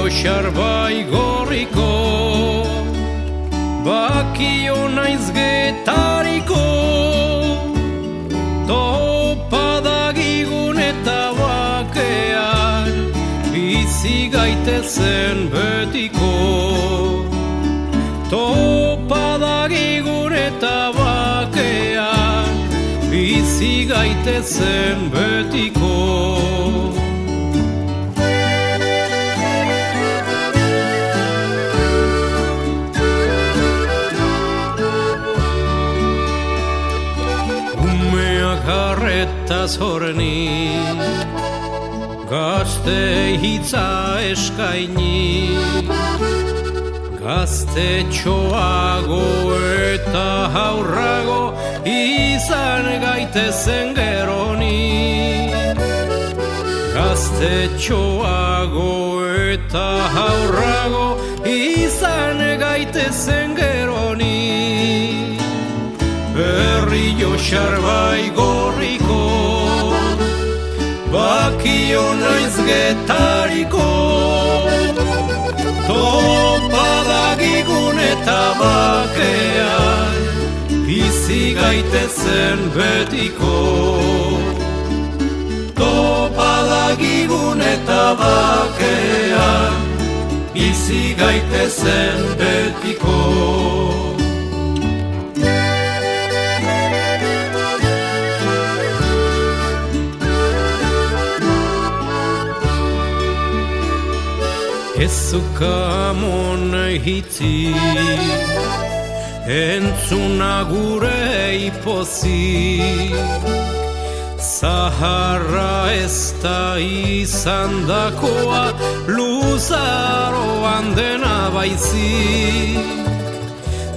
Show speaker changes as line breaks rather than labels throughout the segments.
Xarbai gorriko bakio naiz getariko topa dagigun eta bakean bizi gaitezen betiko topa dagigun eta bakean bizi gaitezen betiko. Garretaz horni gazte hitza eskaini gaztetxoago eta haurrago izan gaitezen geroni gaztetxoago eta haurrago izan gaitezen geroni Berrio Xarbai gorriko bakio naiz getariko topa dagigun eta bakean bizi gaitezen betiko topa dagigun eta bakean bizi gaitezen betiko. Ezukamon hitzi entzuna gure ipozi Zaharra ez da izan dakoa luzaroan dena baizik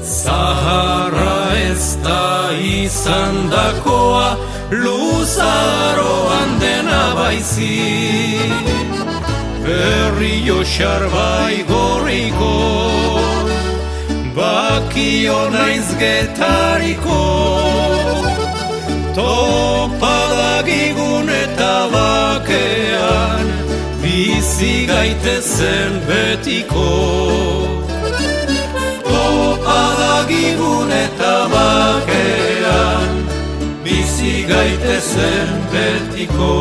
Zaharra ez da izan dakoa luzaroan dena baizik Berrio Xarbai gorriko bakio naiz getariko topa dagigun eta bakean bizi gaitezen betiko topa dagigun eta bakean bizi gaitezen betiko.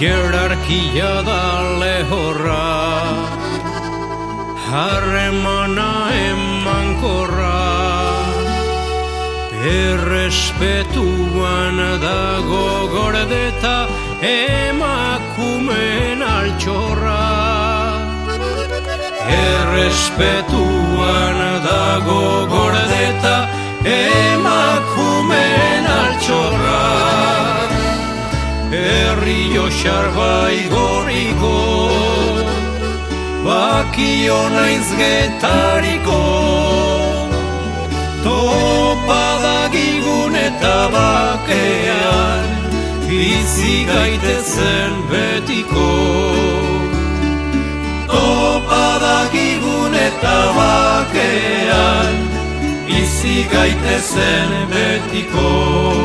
Jerarkia da lehorra, harremana emankorra, errespetuan dago gordeta emakumeen altxorra. Errespetuan dago gordeta emakumeen altxorra. Berrio Xarbai gorriko bakio naiz getariko topa dagigun eta bakean bizi gaitezen betiko topa dagigun eta bakean bizi gaitezen betiko.